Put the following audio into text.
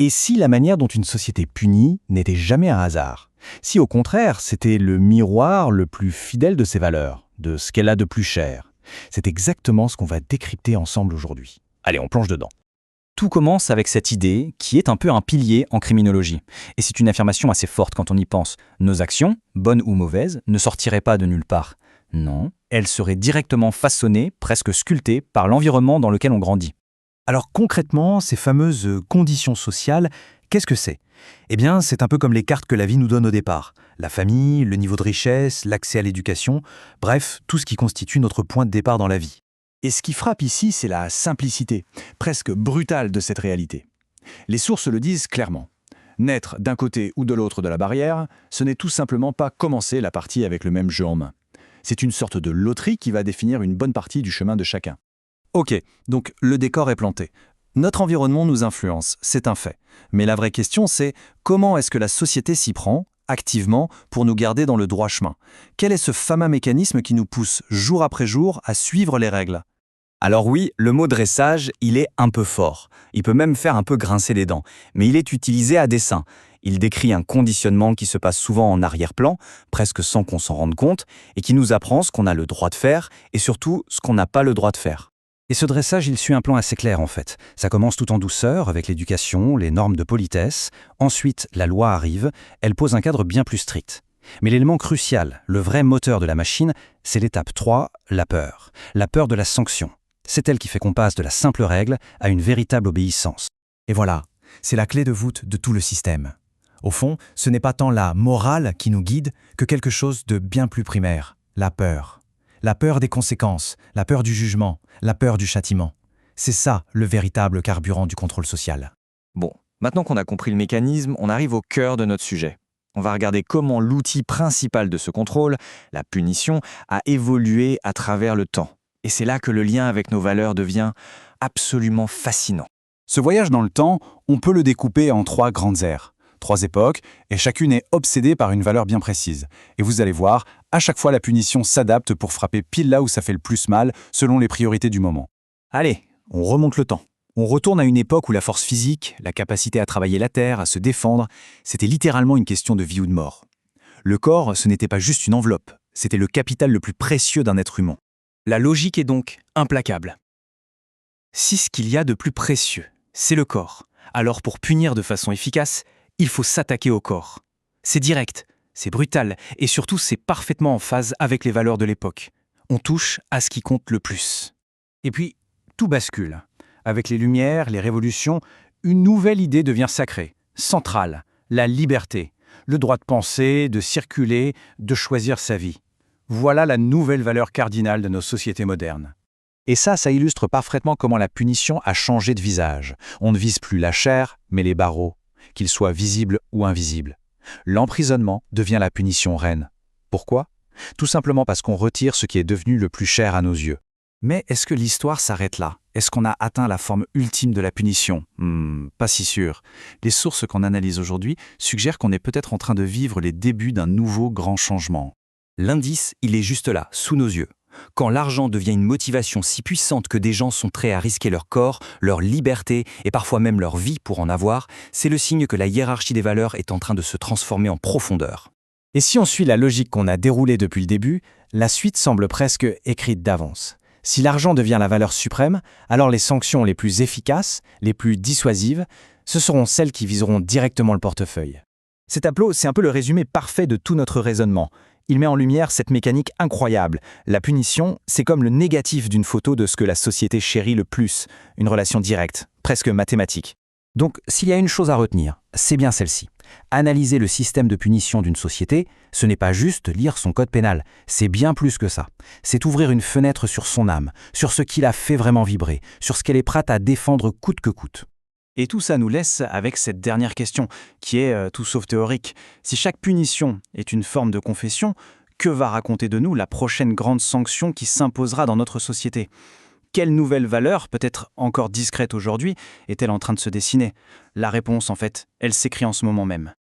Et si la manière dont une société punit n'était jamais un hasard? Si au contraire, c'était le miroir le plus fidèle de ses valeurs, de ce qu'elle a de plus cher? C'est exactement ce qu'on va décrypter ensemble aujourd'hui. Allez, on plonge dedans. Tout commence avec cette idée qui est un peu un pilier en criminologie. Et c'est une affirmation assez forte quand on y pense. Nos actions, bonnes ou mauvaises, ne sortiraient pas de nulle part. Non, elles seraient directement façonnées, presque sculptées, par l'environnement dans lequel on grandit. Alors concrètement, ces fameuses conditions sociales, qu'est-ce que c'est? Eh bien, c'est un peu comme les cartes que la vie nous donne au départ. La famille, le niveau de richesse, l'accès à l'éducation, bref, tout ce qui constitue notre point de départ dans la vie. Et ce qui frappe ici, c'est la simplicité, presque brutale de cette réalité. Les sources le disent clairement. Naître d'un côté ou de l'autre de la barrière, ce n'est tout simplement pas commencer la partie avec le même jeu en main. C'est une sorte de loterie qui va définir une bonne partie du chemin de chacun. Ok, donc le décor est planté. Notre environnement nous influence, c'est un fait. Mais la vraie question, c'est comment est-ce que la société s'y prend, activement, pour nous garder dans le droit chemin? Quel est ce fameux mécanisme qui nous pousse, jour après jour, à suivre les règles? Alors oui, le mot dressage, il est un peu fort. Il peut même faire un peu grincer les dents. Mais il est utilisé à dessein. Il décrit un conditionnement qui se passe souvent en arrière-plan, presque sans qu'on s'en rende compte, et qui nous apprend ce qu'on a le droit de faire, et surtout ce qu'on n'a pas le droit de faire. Et ce dressage, il suit un plan assez clair en fait. Ça commence tout en douceur, avec l'éducation, les normes de politesse. Ensuite, la loi arrive, elle pose un cadre bien plus strict. Mais l'élément crucial, le vrai moteur de la machine, c'est l'étape 3, la peur. La peur de la sanction. C'est elle qui fait qu'on passe de la simple règle à une véritable obéissance. Et voilà, c'est la clé de voûte de tout le système. Au fond, ce n'est pas tant la morale qui nous guide que quelque chose de bien plus primaire, la peur. La peur des conséquences, la peur du jugement, la peur du châtiment. C'est ça le véritable carburant du contrôle social. Bon, maintenant qu'on a compris le mécanisme, on arrive au cœur de notre sujet. On va regarder comment l'outil principal de ce contrôle, la punition, a évolué à travers le temps. Et c'est là que le lien avec nos valeurs devient absolument fascinant. Ce voyage dans le temps, on peut le découper en 3 grandes ères, 3 époques, et chacune est obsédée par une valeur bien précise. Et vous allez voir, à chaque fois la punition s'adapte pour frapper pile là où ça fait le plus mal, selon les priorités du moment. Allez, on remonte le temps. On retourne à une époque où la force physique, la capacité à travailler la terre, à se défendre, c'était littéralement une question de vie ou de mort. Le corps, ce n'était pas juste une enveloppe, c'était le capital le plus précieux d'un être humain. La logique est donc implacable. Si ce qu'il y a de plus précieux, c'est le corps, alors pour punir de façon efficace, il faut s'attaquer au corps. C'est direct, c'est brutal, et surtout c'est parfaitement en phase avec les valeurs de l'époque. On touche à ce qui compte le plus. Et puis, tout bascule. Avec les Lumières, les révolutions, une nouvelle idée devient sacrée, centrale, la liberté, le droit de penser, de circuler, de choisir sa vie. Voilà la nouvelle valeur cardinale de nos sociétés modernes. Et ça illustre parfaitement comment la punition a changé de visage. On ne vise plus la chair, mais les barreaux, qu'ils soient visibles ou invisibles. L'emprisonnement devient la punition reine. Pourquoi? Tout simplement parce qu'on retire ce qui est devenu le plus cher à nos yeux. Mais est-ce que l'histoire s'arrête là? Est-ce qu'on a atteint la forme ultime de la punition? Pas si sûr. Les sources qu'on analyse aujourd'hui suggèrent qu'on est peut-être en train de vivre les débuts d'un nouveau grand changement. L'indice, il est juste là, sous nos yeux. Quand l'argent devient une motivation si puissante que des gens sont prêts à risquer leur corps, leur liberté et parfois même leur vie pour en avoir, c'est le signe que la hiérarchie des valeurs est en train de se transformer en profondeur. Et si on suit la logique qu'on a déroulée depuis le début, la suite semble presque écrite d'avance. Si l'argent devient la valeur suprême, alors les sanctions les plus efficaces, les plus dissuasives, ce seront celles qui viseront directement le portefeuille. Cet tableau, c'est un peu le résumé parfait de tout notre raisonnement. Il met en lumière cette mécanique incroyable. La punition, c'est comme le négatif d'une photo de ce que la société chérit le plus, une relation directe, presque mathématique. Donc, s'il y a une chose à retenir, c'est bien celle-ci. Analyser le système de punition d'une société, ce n'est pas juste lire son code pénal, c'est bien plus que ça. C'est ouvrir une fenêtre sur son âme, sur ce qui la fait vraiment vibrer, sur ce qu'elle est prête à défendre coûte que coûte. Et tout ça nous laisse avec cette dernière question, qui est tout sauf théorique. Si chaque punition est une forme de confession, que va raconter de nous la prochaine grande sanction qui s'imposera dans notre société? Quelle nouvelle valeur, peut-être encore discrète aujourd'hui, est-elle en train de se dessiner? La réponse, en fait, elle s'écrit en ce moment même.